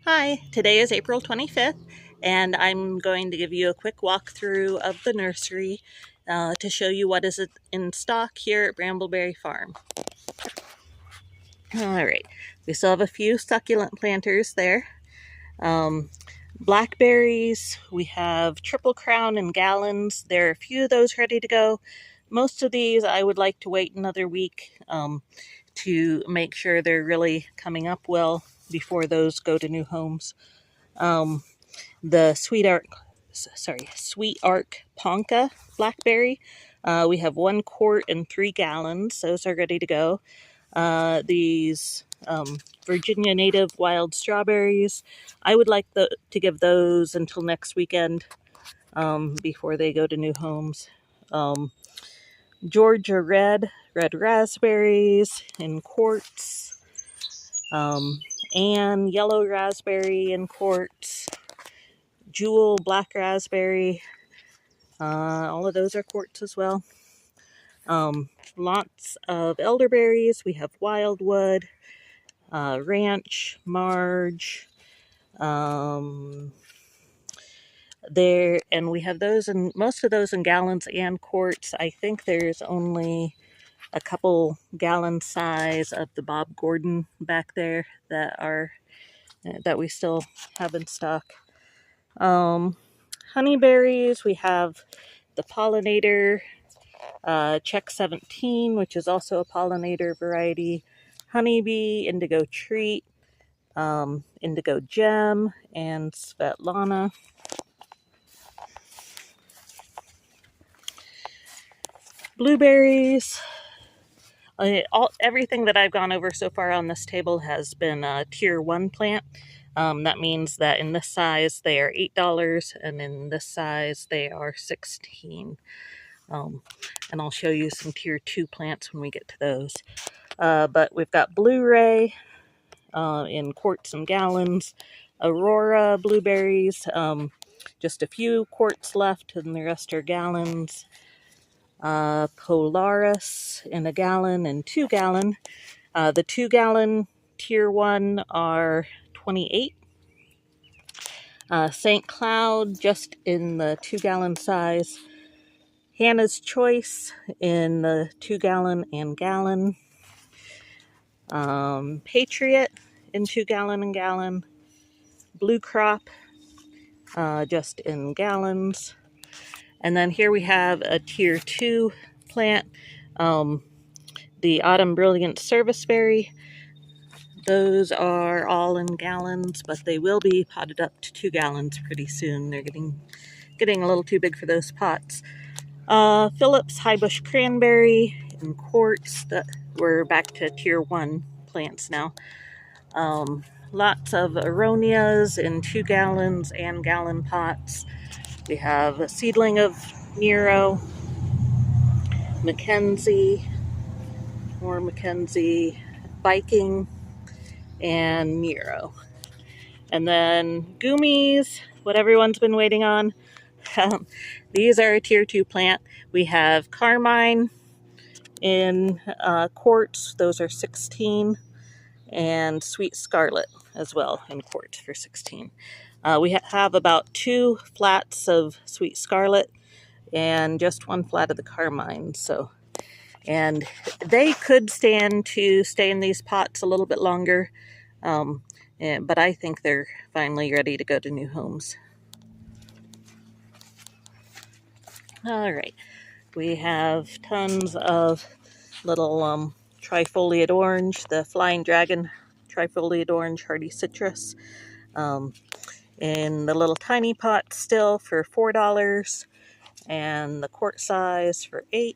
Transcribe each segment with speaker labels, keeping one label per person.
Speaker 1: Hi, today is April 25th, and I'm going to give you a quick walkthrough of the nursery to show you what is in stock here at Brambleberry Farm. Alright, we still have a few succulent planters there. Blackberries, we have Triple Crown in gallons. There are a few of those ready to go. Most of these I would like to wait another week to make sure they're really coming up well before those go to new homes. The Sweet Arc Ponca blackberry. We have 1 quart and 3 gallons. Those are ready to go. These Virginia native wild strawberries. I would like to give those until next weekend before they go to new homes. Georgia red raspberries in quarts. And yellow raspberry in quarts. Jewel black raspberry. All of those are quarts as well. Lots of elderberries. We have wildwood, ranch, Marge. And we have those, and most of those in gallons and quarts. I think there's only a couple gallon size of the Bob Gordon back there that we still have in stock. Honeyberries, we have the pollinator Check 17, which is also a pollinator variety, honeybee, indigo treat, indigo gem, and Svetlana. Blueberries. Everything that I've gone over so far on this table has been a tier 1 plant. That means that in this size they are $8, and in this size they are $16. And I'll show you some tier 2 plants when we get to those. But we've got Blu-ray in quarts and gallons, Aurora blueberries, just a few quarts left, and the rest are gallons. Polaris in a gallon and 2 gallon. The 2 gallon tier 1 are $28. St. Cloud just in the 2 gallon size. Hannah's Choice in the 2 gallon and gallon. Patriot in 2 gallon and gallon. Blue Crop just in gallons. And then here we have a tier 2 plant, the Autumn Brilliant Serviceberry. Those are all in gallons, but they will be potted up to 2 gallons pretty soon. They're getting a little too big for those pots. Phillips High Bush Cranberry in quarts. We're back to tier 1 plants now. Lots of Aronias in 2 gallons and gallon pots. We have a seedling of Nero, Mackenzie, more Mackenzie, Viking, and Nero. And then Goomies, what everyone's been waiting on. These are a tier 2 plant. We have Carmine in quarts. Those are 16. And Sweet Scarlet as well in quarts for 16. We have about 2 flats of Sweet Scarlet and just 1 flat of the Carmine. And they could stand to stay in these pots a little bit longer, but I think they're finally ready to go to new homes. All right, we have tons of little trifoliate orange, the Flying Dragon trifoliate orange hardy citrus, in the little tiny pot still for $4, and the quart size for $8.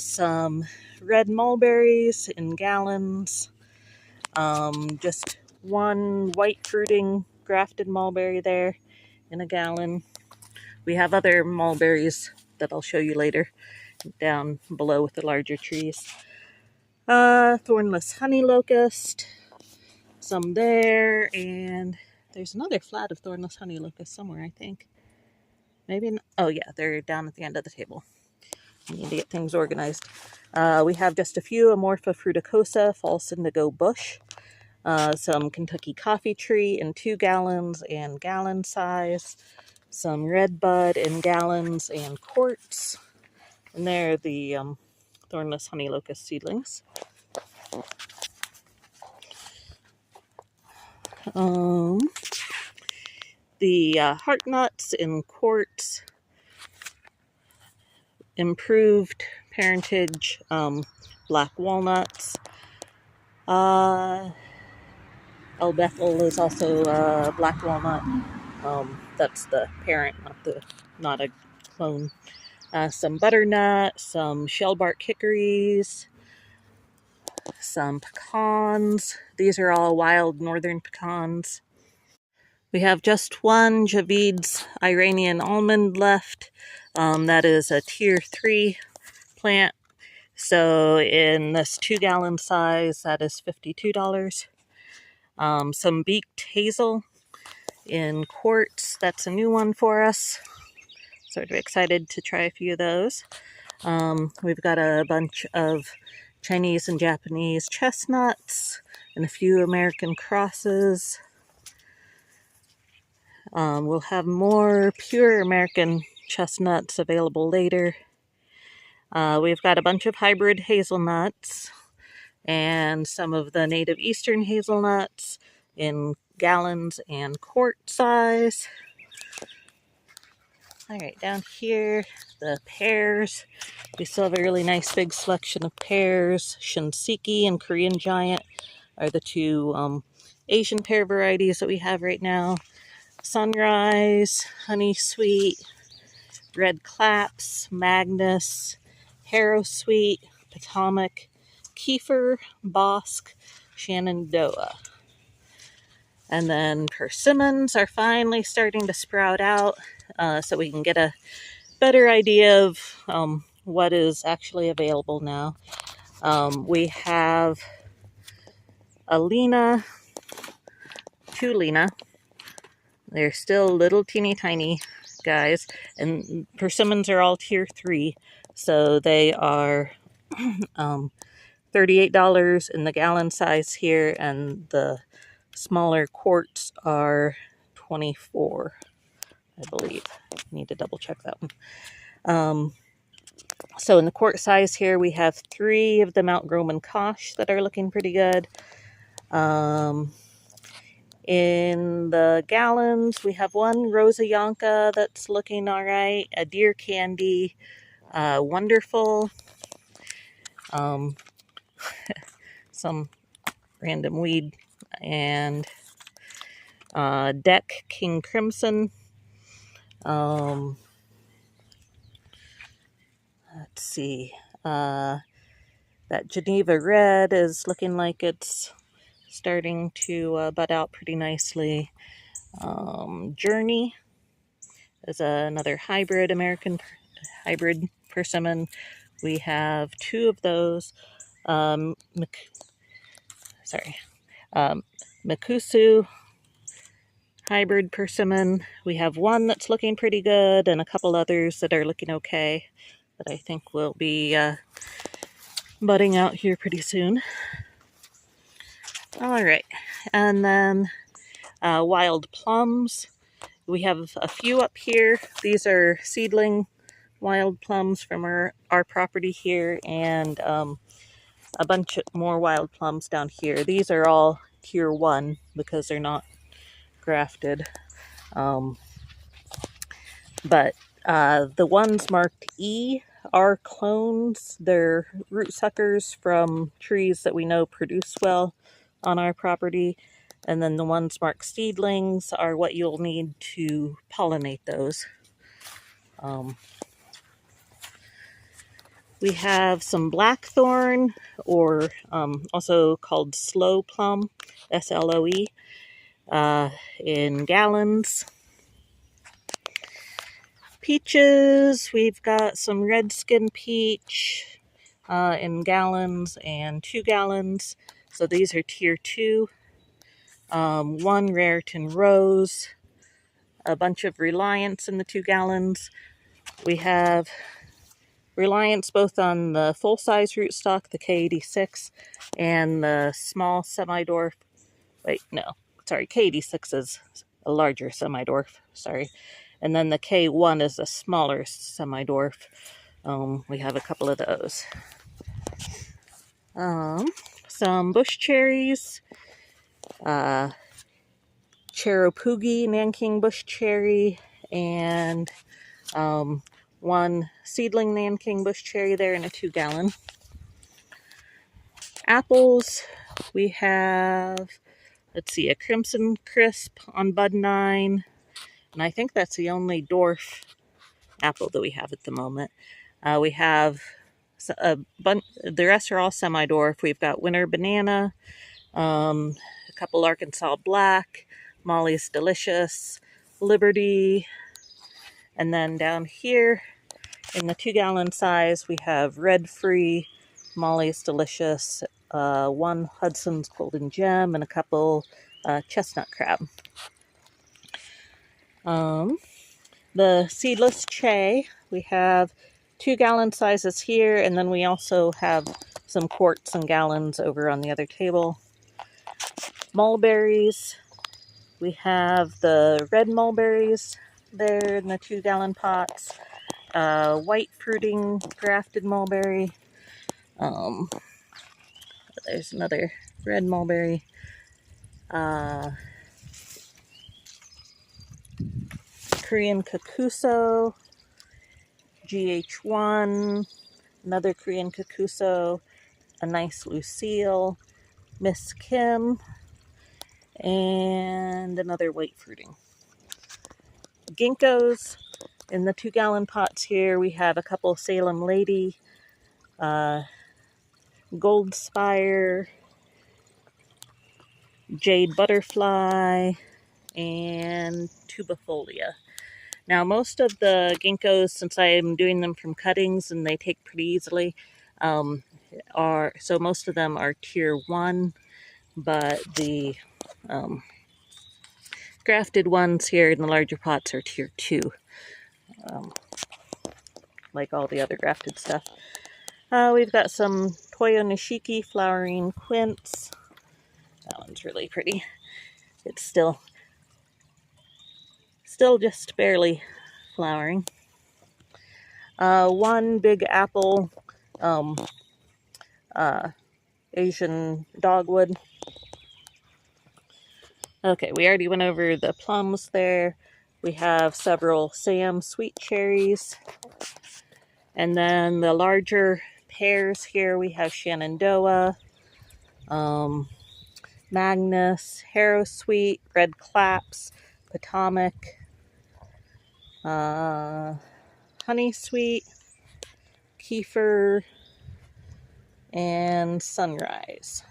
Speaker 1: Some red mulberries in gallons, just 1 white fruiting grafted mulberry there in a gallon. We have other mulberries that I'll show you later down below with the larger trees. Thornless honey locust, some there, and there's another flat of thornless honey locust somewhere, I think. Maybe, oh yeah, they're down at the end of the table. I need to get things organized. We have just a few Amorpha fruticosa, false indigo bush. some Kentucky coffee tree in 2 gallons and gallon size, some red bud in gallons and quarts, and there are the thornless honey locust seedlings. The heart nuts in quarts, improved parentage black walnuts. El Bethel is also black walnut. That's the parent, not a clone. Some butternut, some shellbark hickories, some pecans. These are all wild northern pecans. We have just one Javid's Iranian almond left. That is a tier 3 plant. So in this 2 gallon size, that is $52. Some beaked hazel in quarts. That's a new one for us. Sort of excited to try a few of those. We've got a bunch of Chinese and Japanese chestnuts and a few American crosses. We'll have more pure American chestnuts available later. We've got a bunch of hybrid hazelnuts and some of the native eastern hazelnuts in gallons and quart size. All right, down here, the pears. We still have a really nice big selection of pears. Shinseki and Korean Giant are the two Asian pear varieties that we have right now. Sunrise, Honey Sweet, Red Claps, Magnus, Harrow Sweet, Potomac, Kiefer, Bosque, Shenandoah. And then persimmons are finally starting to sprout out, so we can get a better idea of what is actually available now. We have a Lena, 2 Lena. They're still little teeny tiny guys, and persimmons are all tier 3, so they are $38 in the gallon size here, and the smaller quarts are $24, I believe. I need to double check that one. So in the quart size here, we have 3 of the Mount Groman Kosh that are looking pretty good. In the gallons, we have one Rosa Yonka that's looking all right, a Deer Candy, Wonderful, some random weed, and Deck King Crimson. Let's see. That Geneva Red is looking like it's starting to bud out pretty nicely. Journey is another American hybrid persimmon. We have 2 of those. Mikusu hybrid persimmon. We have one that's looking pretty good and a couple others that are looking okay, that I think will be budding out here pretty soon. All right, and then wild plums. We have a few up here. These are seedling wild plums from our property here, and a bunch more wild plums down here. These are all tier 1 because they're not grafted. But the ones marked E are clones. They're root suckers from trees that we know produce well on our property. And then the ones marked seedlings are what you'll need to pollinate those. We have some blackthorn, or also called sloe plum, SLOE, in gallons. Peaches, we've got some redskin peach in gallons and 2 gallons. So these are tier 2. 1 Raritan Rose, a bunch of Reliance in the 2 gallons. We have Reliance both on the full-size rootstock, the K86, and the small semi-dwarf Wait, no, sorry, K86 is a larger semi-dwarf, sorry. And then the K1 is a smaller semi-dwarf. We have a couple of those. Some bush cherries, Cheropugi Nanking bush cherry, and one seedling Nanking bush cherry there in a 2-gallon. Apples, we have, let's see, a Crimson Crisp on Bud 9, and I think that's the only dwarf apple that we have at the moment. We have the rest are all semi-dwarf. We've got Winter Banana, a couple Arkansas Black, Molly's Delicious, Liberty, and then down here in the 2-gallon size we have Red Free, Molly's Delicious, one Hudson's Golden Gem, and a couple Chestnut Crab. The seedless Che, we have 2-gallon sizes here, and then we also have some quarts and gallons over on the other table. Mulberries, we have the red mulberries there in the 2-gallon pots. White fruiting grafted mulberry. There's another red mulberry. Korean Kakuso, GH1, another Korean Kakuso, a nice Lucille, Miss Kim, and another white fruiting. Ginkgos, in the 2-gallon pots here we have a couple Salem Lady, Gold Spire, Jade Butterfly, and Tubifolia. Now most of the ginkgos, since I am doing them from cuttings and they take pretty easily, so most of them are tier 1, but the grafted ones here in the larger pots are tier 2, like all the other grafted stuff. We've got some Toyo Nishiki flowering quince. That one's really pretty. It's still just barely flowering. One big apple, Asian dogwood. Okay, we already went over the plums there. We have several Sam sweet cherries. And then the larger pears here, we have Shenandoah, Magnus, Harrow Sweet, Red Claps, Potomac, Honey Sweet, Kefir, and Sunrise.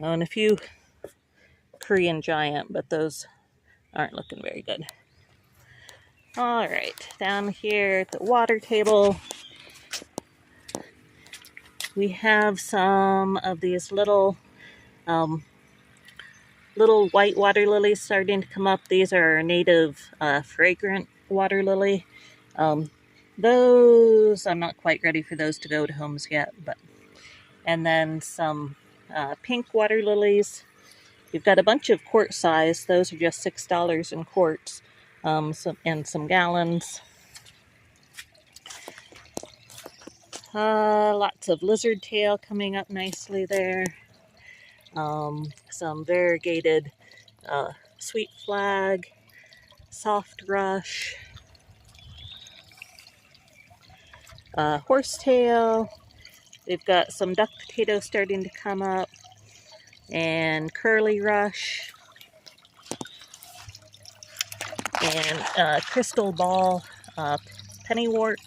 Speaker 1: Oh, and a few Korean Giant, but those aren't looking very good. Alright, down here at the water table, we have some of these little white water lilies starting to come up. These are our native fragrant water lily. Those, I'm not quite ready for those to go to homes yet, and then some pink water lilies. We've got a bunch of quart size. Those are just $6 in quarts, and some gallons. Lots of lizard tail coming up nicely there. Some variegated sweet flag, soft rush, horsetail. We've got some duck potatoes starting to come up, and curly rush, and crystal ball pennywort.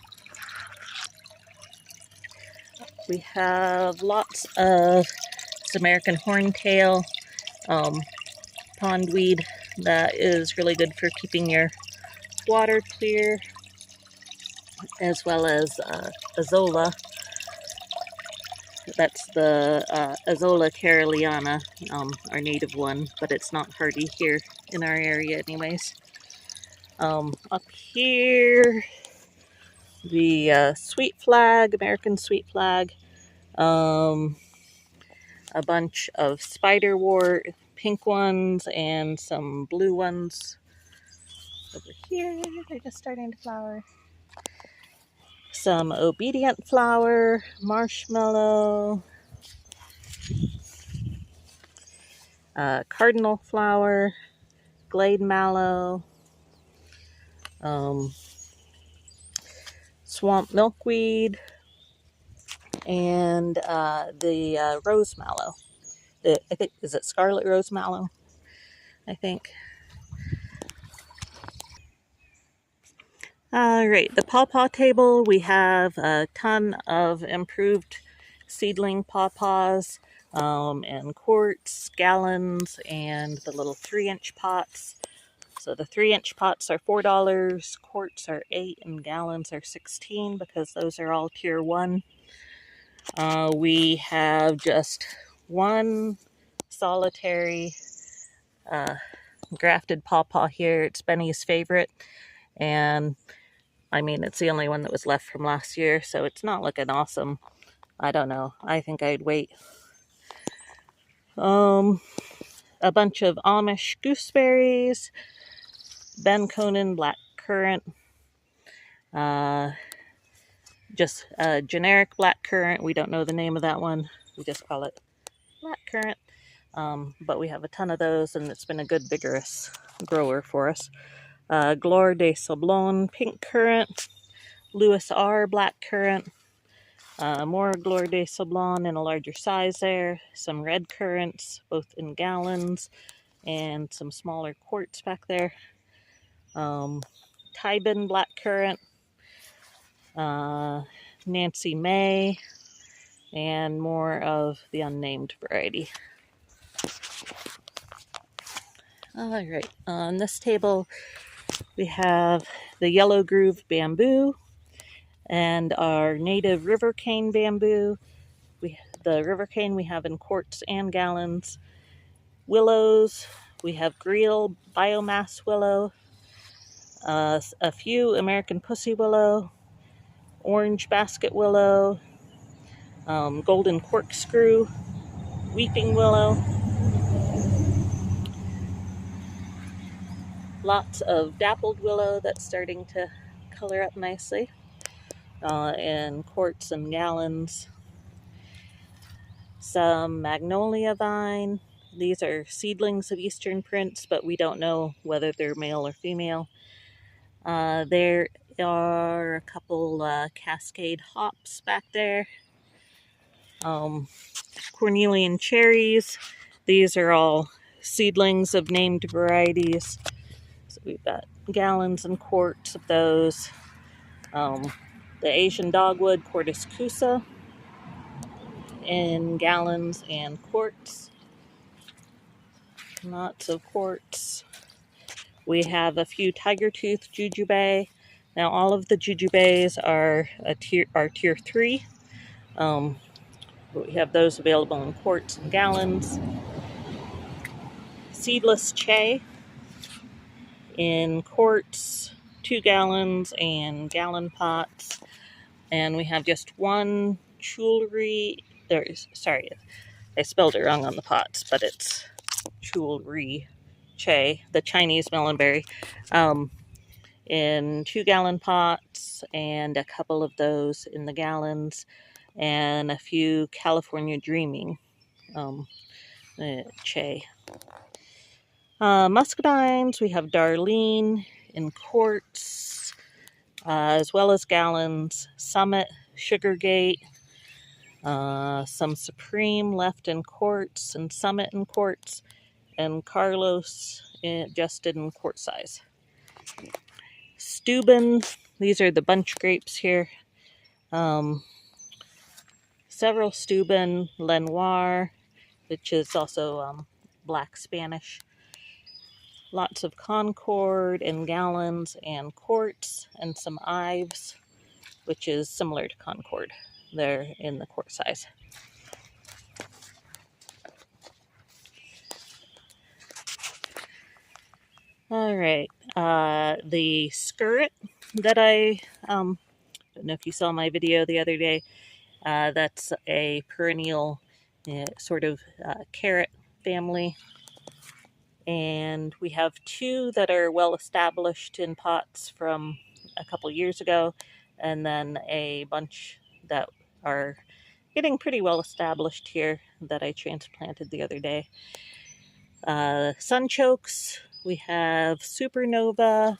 Speaker 1: We have lots of American horntail pondweed that is really good for keeping your water clear, as well as Azolla. That's the Azolla caroliana, our native one, but it's not hardy here in our area anyways. Up here, the sweet flag, American sweet flag, a bunch of spiderwort, pink ones, and some blue ones over here. They're just starting to flower. Some obedient flower, marshmallow, cardinal flower, glade mallow, swamp milkweed, and the rose mallow. I think, is it scarlet rose mallow? I think. All right, the pawpaw table, we have a ton of improved seedling pawpaws and quarts, gallons, and the little 3-inch pots. So the 3-inch pots are $4, quarts are $8, and gallons are $16 because those are all tier 1. We have just one solitary grafted pawpaw here. It's Benny's favorite, and I mean, it's the only one that was left from last year, so it's not looking awesome. I don't know. I think I'd wait. A bunch of Amish gooseberries, Ben Conan black currant, just a generic black currant. We don't know the name of that one. We just call it black currant. But we have a ton of those, and it's been a good, vigorous grower for us. Gloire de Sablon pink currant, Lewis R black currant, more Gloire de Sablon in a larger size there, some red currants, both in gallons, and some smaller quarts back there. Tybin black currant, Nancy May, and more of the unnamed variety. All right, on this table we have the yellow groove bamboo and our native river cane bamboo. The river cane we have in quarts and gallons. Willows, we have Greel biomass willow, a few American pussy willow, orange basket willow, golden corkscrew, weeping willow, lots of dappled willow that's starting to color up nicely, in quarts and gallons. Some magnolia vine. These are seedlings of eastern prince, but we don't know whether they're male or female. There are a couple cascade hops back there. Cornelian cherries. These are all seedlings of named varieties. So we've got gallons and quarts of those. The Asian dogwood, Cordis cusa, in gallons and quarts. Lots of quarts. We have a few tiger tooth jujube. Now all of the jujubes are tier 3. We have those available in quarts and gallons. Seedless che in quarts, 2 gallons, and gallon pots. And we have just one chulri. Sorry, I spelled it wrong on the pots, but it's chulri che, the Chinese melonberry, in 2-gallon pots, and a couple of those in the gallons, and a few California Dreaming che. Muscadines, we have Darlene in quarts, as well as gallons. Summit, Sugargate, some Supreme left in quarts, and Summit in quarts, and Carlos just in quart size. Steuben, these are the bunch grapes here. Several Steuben, Lenoir, which is also black Spanish. Lots of Concord in gallons and quarts, and some Ives, which is similar to Concord. They're in the quart size. All right, the skirt that I don't know if you saw my video the other day. That's a perennial sort of carrot family. And we have two that are well established in pots from a couple years ago, and then a bunch that are getting pretty well established here that I transplanted the other day. Sunchokes, we have Supernova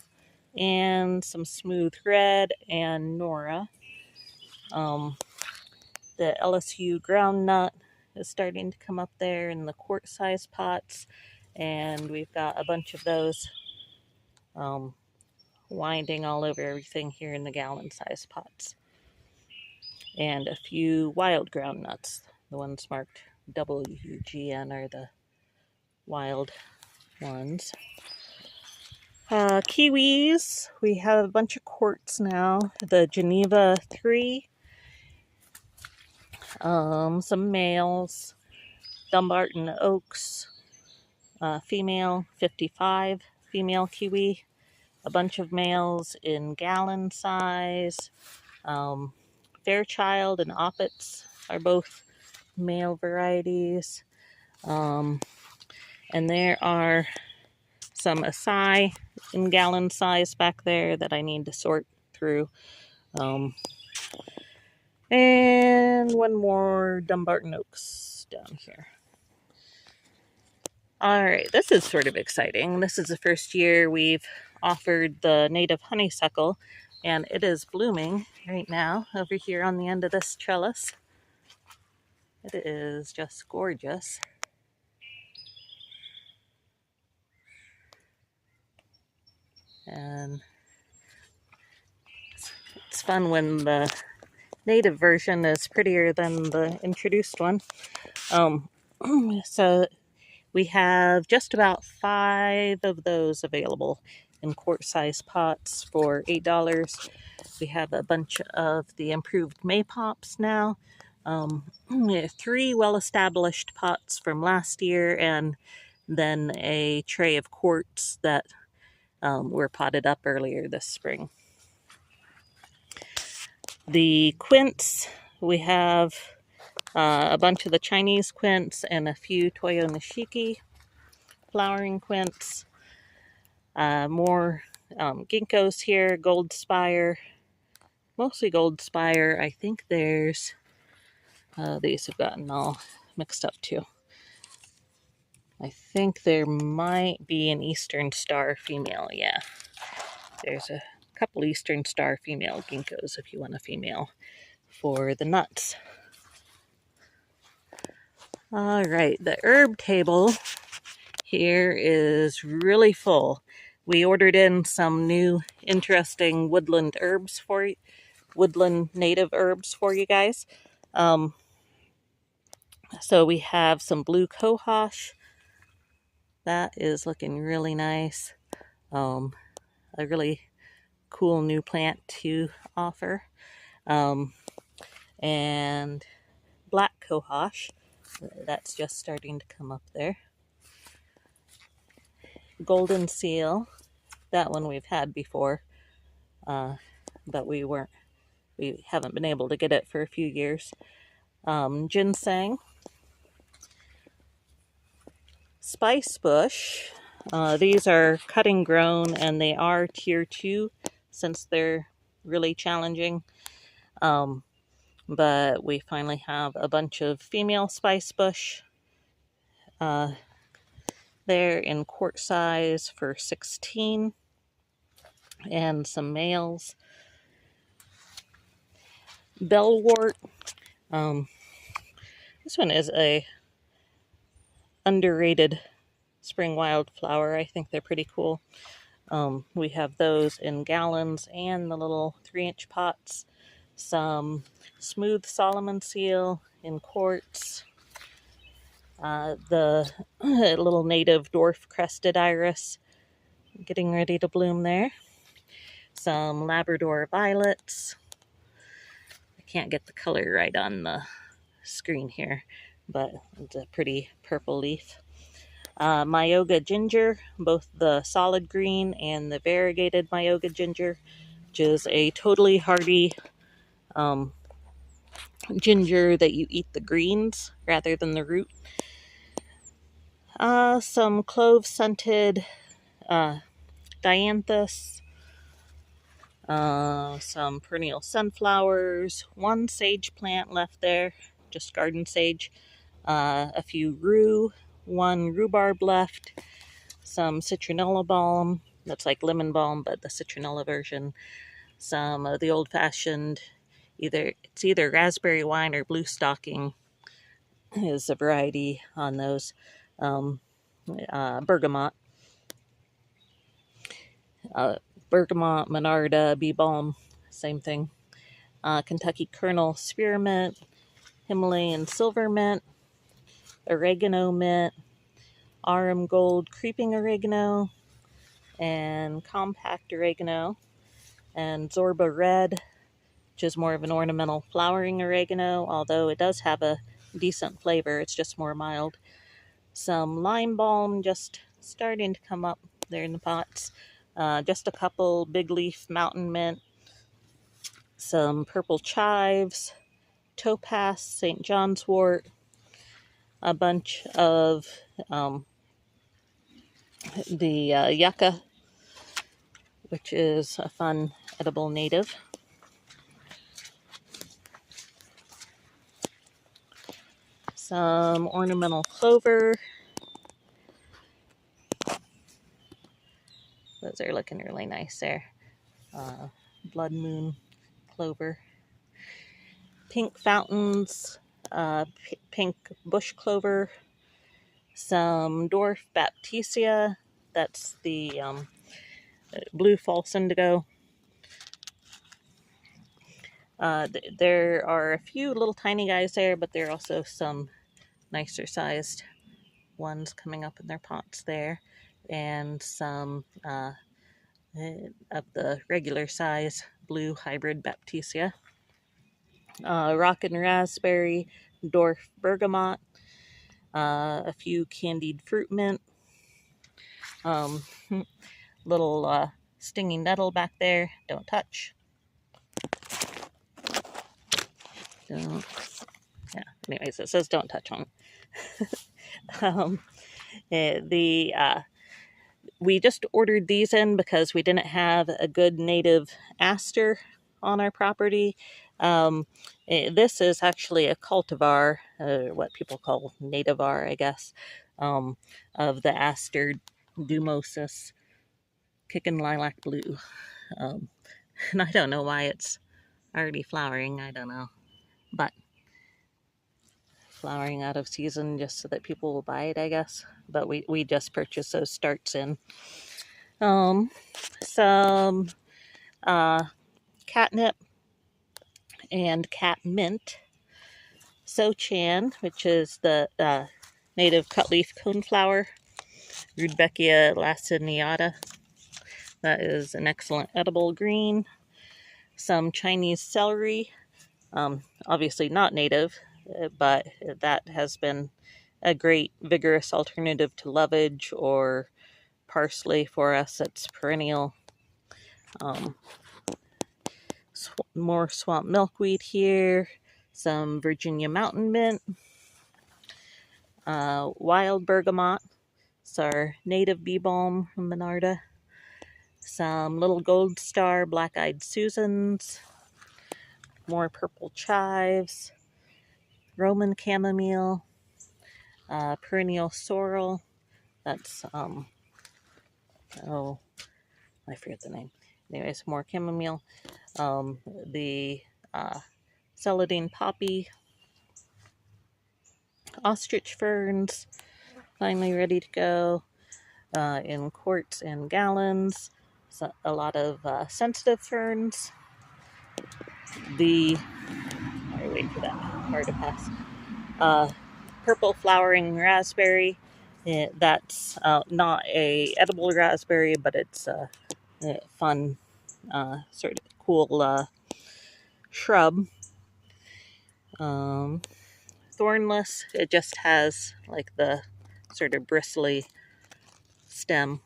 Speaker 1: and some Smooth Red and Nora. The LSU groundnut is starting to come up there in the quart-sized pots, and we've got a bunch of those winding all over everything here in the gallon-sized pots. And a few wild groundnuts. The ones marked WGN are the wild ones. Kiwis, we have a bunch of quarts now. The Geneva 3, some males. Dumbarton Oaks, female 55, female kiwi. A bunch of males in gallon size. Fairchild and Oppets are both male varieties. And there are some Acai in gallon size back there that I need to sort through. And one more Dumbarton Oaks down here. Alright, this is sort of exciting. This is the first year we've offered the native honeysuckle, and it is blooming right now over here on the end of this trellis. It is just gorgeous. And it's fun when the native version is prettier than the introduced one. So we have just about 5 of those available in quart-sized pots for $8. We have a bunch of the improved Maypops now. 3 well-established pots from last year, and then a tray of quarts that were potted up earlier this spring. The quints, we have a bunch of the Chinese quints and a few Toyo Nishiki flowering quints. More ginkgos here, gold spire, mostly gold spire. I think there's, these have gotten all mixed up too. I think there might be an Eastern Star female, yeah. There's a couple Eastern Star female ginkgos if you want a female for the nuts. All right, the herb table here is really full. We ordered in some new interesting woodland herbs for you, woodland native herbs for you guys. So we have some blue cohosh. That is looking really nice. A really cool new plant to offer. And black cohosh. That's just starting to come up there. Golden seal. That one we've had before. But we haven't been able to get it for a few years. Ginseng. Spice bush. These are cutting grown, and they are tier 2 since they're really challenging. But we finally have a bunch of female spice bush there in quart size for $16, and some males. Bellwort. This one is a underrated spring wildflower. I think they're pretty cool. We have those in gallons and the little 3-inch pots. Some smooth Solomon seal in quarts. The little native dwarf crested iris getting ready to bloom there. Some Labrador violets. I can't get the color right on the screen here, but it's a pretty purple leaf. Myoga ginger, both the solid green and the variegated Myoga ginger, which is a totally hardy ginger that you eat the greens rather than the root. Some clove-scented dianthus, some perennial sunflowers, one sage plant left there, just garden sage, a few rue, one rhubarb left, some citronella balm, that's like lemon balm, but the citronella version, some of the old-fashioned, it's either raspberry wine or blue stocking is a variety on those, bergamot, Monarda, bee balm, same thing, Kentucky Colonel spearmint, Himalayan silver mint, oregano mint, Arum gold creeping oregano, and compact oregano, and Zorba red, which is more of an ornamental flowering oregano, although it does have a decent flavor, it's just more mild. Some lime balm just starting to come up there in the pots. Just a couple big leaf mountain mint, some purple chives, topaz, St. John's wort, a bunch of the yucca, which is a fun edible native. Some ornamental clover. Those are looking really nice there. Blood moon clover. Pink fountains, pink bush clover, some dwarf baptisia, that's the blue false indigo. There are a few little tiny guys there, but there are also some nicer sized ones coming up in their pots there, and some of the regular size blue hybrid baptisia. Rock and raspberry, dwarf bergamot, a few candied fruit mint, little stinging nettle back there, don't touch. Don't, yeah, anyways, it says don't touch on. We just ordered these in because we didn't have a good native aster on our property. This is actually a cultivar, what people call nativar, I guess, of the aster dumosus, kickin' lilac blue. And I don't know why it's already flowering, I don't know, but flowering out of season just so that people will buy it, I guess. But we just purchased those starts in. Some catnip and cat mint. Sochan, which is the native cutleaf coneflower. Rudbeckia laciniata. That is an excellent edible green. Some Chinese celery. Obviously not native, but that has been a great vigorous alternative to lovage or parsley for us. It's perennial. More swamp milkweed here. Some Virginia mountain mint. Wild bergamot. It's our native bee balm from Monarda. Some little gold star black-eyed Susans. More purple chives. Roman chamomile. Perennial sorrel. That's, oh, I forget the name. Anyways, more chamomile. The celandine poppy. Ostrich ferns. Finally ready to go. In quarts and gallons. So a lot of sensitive ferns. Wait for that car to pass. Purple flowering raspberry. That's not a edible raspberry, but it's a fun, sort of cool shrub. Thornless. It just has like the sort of bristly stem.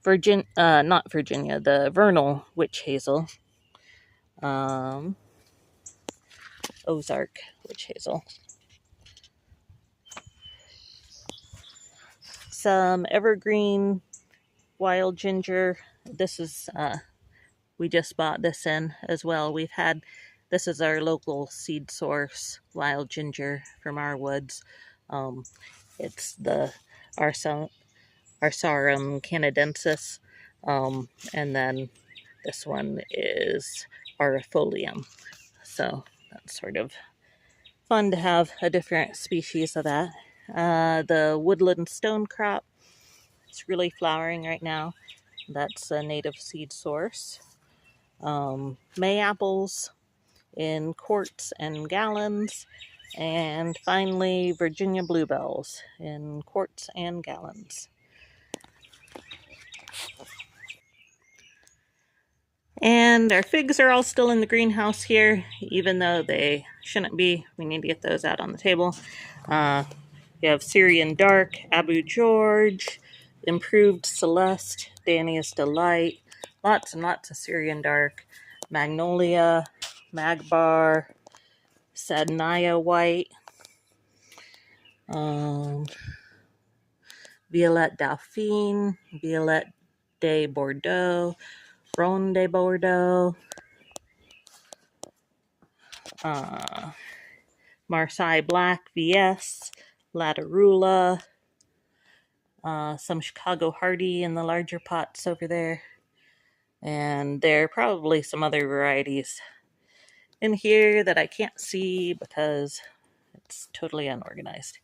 Speaker 1: Not Virginia, the vernal witch hazel. Ozark witch hazel. Some evergreen wild ginger. This is, we just bought this in as well. This is our local seed source wild ginger from our woods. It's the Arsarum canadensis. And then this one is Aurifolium. So that's sort of fun to have a different species of that. The woodland stone crop, it's really flowering right now. That's a native seed source. May apples in quarts and gallons. And finally, Virginia bluebells in quarts and gallons. And our figs are all still in the greenhouse here, even though they shouldn't be. We need to get those out on the table. We have Syrian Dark, Abu George, Improved Celeste, Danny's Delight, lots and lots of Syrian Dark, Magnolia, Magbar, Sadnaya White, Violette Dauphine, Violette de Bordeaux, Ronde de Bordeaux, Marseille Black VS, Latarula, some Chicago Hardy in the larger pots over there. And there are probably some other varieties in here that I can't see because it's totally unorganized.